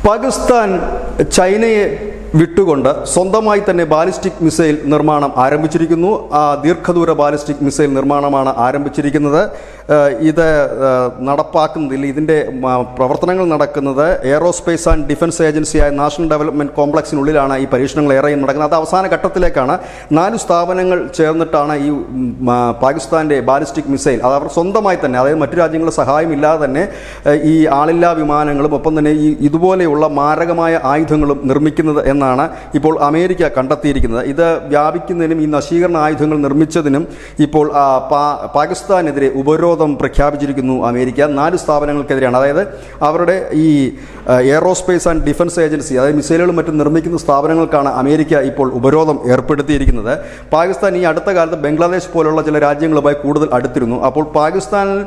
പാകിസ്ഥാൻ ചൈനയെ വിട്ടുകൊണ്ട് സ്വന്തമായി തന്നെ ബാലിസ്റ്റിക് മിസൈൽ നിർമ്മാണം ആരംഭിച്ചിരിക്കുന്നു. ദീർഘദൂര ബാലിസ്റ്റിക് മിസൈൽ നിർമ്മാണമാണ് ആരംഭിച്ചിരിക്കുന്നത്. ഇത് നടപ്പാക്കുന്നതിൽ ഇതിൻ്റെ പ്രവർത്തനങ്ങൾ നടക്കുന്നത് എയറോസ്പേസ് ആൻഡ് ഡിഫൻസ് ഏജൻസിയായ നാഷണൽ ഡെവലപ്മെൻറ്റ് കോംപ്ലക്സിനുള്ളിലാണ് ഈ പരീക്ഷണങ്ങൾ ഏറെയും നടക്കുന്നത്. അത് അവസാന ഘട്ടത്തിലേക്കാണ്. 4 സ്ഥാപനങ്ങൾ ചേർന്നിട്ടാണ് ഈ പാകിസ്ഥാൻ്റെ ബാലിസ്റ്റിക് മിസൈൽ അത് അവർ സ്വന്തമായി തന്നെ, അതായത് മറ്റു രാജ്യങ്ങളുടെ സഹായമില്ലാതെ തന്നെ ഈ ആളില്ലാ വിമാനങ്ങളും ഒപ്പം തന്നെ ഈ ഇതുപോലെയുള്ള മാരകമായ ആയുധങ്ങളും നിർമ്മിക്കുന്നത് എന്നാണ് ഇപ്പോൾ അമേരിക്ക കണ്ടെത്തിയിരിക്കുന്നത്. ഇത് വ്യാപിക്കുന്നതിനും ഈ നശീകരണ ആയുധങ്ങൾ നിർമ്മിച്ചതിനും ഇപ്പോൾ പാകിസ്ഥാനെതിരെ ഉപരോധം പ്രഖ്യാപിച്ചിരിക്കുന്നു അമേരിക്ക. 4 സ്ഥാപനങ്ങൾക്കെതിരെയാണ്. അതായത് അവരുടെ ഈ എയറോസ്പേസ് ആൻഡ് ഡിഫൻസ് ഏജൻസി, അതായത് മിസൈലുകളും മറ്റും നിർമ്മിക്കുന്ന സ്ഥാപനങ്ങൾക്കാണ് അമേരിക്ക ഇപ്പോൾ ഉപരോധം ഏർപ്പെടുത്തിയിരിക്കുന്നത്. പാകിസ്ഥാൻ ഈ അടുത്ത കാലത്ത് ബംഗ്ലാദേശ് പോലുള്ള ചില രാജ്യങ്ങളുമായി കൂടുതൽ അടുത്തിരുന്നു. അപ്പോൾ പാകിസ്ഥാനിൽ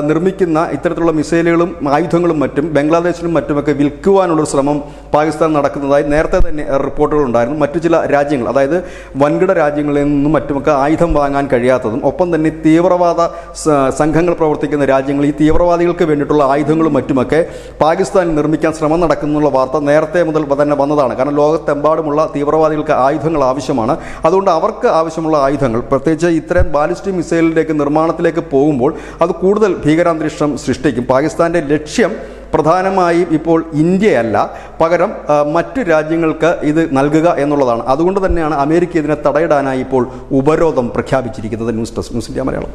നിർമ്മിക്കുന്ന ഇത്തരത്തിലുള്ള മിസൈലുകളും ആയുധങ്ങളും മറ്റും ബംഗ്ലാദേശിലും മറ്റുമൊക്കെ വിൽക്കുവാനുള്ളൊരു ശ്രമം പാകിസ്ഥാൻ നടക്കുന്നതായി നേരത്തെ തന്നെ റിപ്പോർട്ടുകൾ ഉണ്ടായിരുന്നു. മറ്റു ചില രാജ്യങ്ങൾ, അതായത് വൻകിട രാജ്യങ്ങളിൽ നിന്നും മറ്റുമൊക്കെ ആയുധം വാങ്ങാൻ കഴിയാത്തതും ഒപ്പം തന്നെ തീവ്രവാദ സംഘങ്ങൾ പ്രവർത്തിക്കുന്ന രാജ്യങ്ങൾ ഈ തീവ്രവാദികൾക്ക് വേണ്ടിയിട്ടുള്ള ആയുധങ്ങളും മറ്റുമൊക്കെ പാകിസ്ഥാനിൽ നിർമ്മിക്കാൻ ശ്രമം നടക്കുന്നുള്ള വാർത്ത നേരത്തെ മുതൽ തന്നെ വന്നതാണ്. കാരണം ലോകത്തെമ്പാടുമുള്ള തീവ്രവാദികൾക്ക് ആയുധങ്ങൾ ആവശ്യമാണ്. അതുകൊണ്ട് അവർക്ക് ആവശ്യമുള്ള ആയുധങ്ങൾ, പ്രത്യേകിച്ച് ഇത്തരം ബാലിസ്റ്റിക് മിസൈലിലേക്ക് നിർമ്മാണത്തിലേക്ക് പോകുമ്പോൾ അത് കൂടുതൽ ഭീകരാന്തരീക്ഷം സൃഷ്ടിക്കും. പാകിസ്ഥാൻ്റെ ലക്ഷ്യം പ്രധാനമായും ഇപ്പോൾ ഇന്ത്യയല്ല, പകരം മറ്റു രാജ്യങ്ങൾക്ക് ഇത് നൽകുക എന്നുള്ളതാണ്. അതുകൊണ്ട് തന്നെയാണ് അമേരിക്ക ഇതിനെ തടയിടാനായി ഇപ്പോൾ ഉപരോധം പ്രഖ്യാപിച്ചിരിക്കുന്നത്. News desk, news India Malayalam.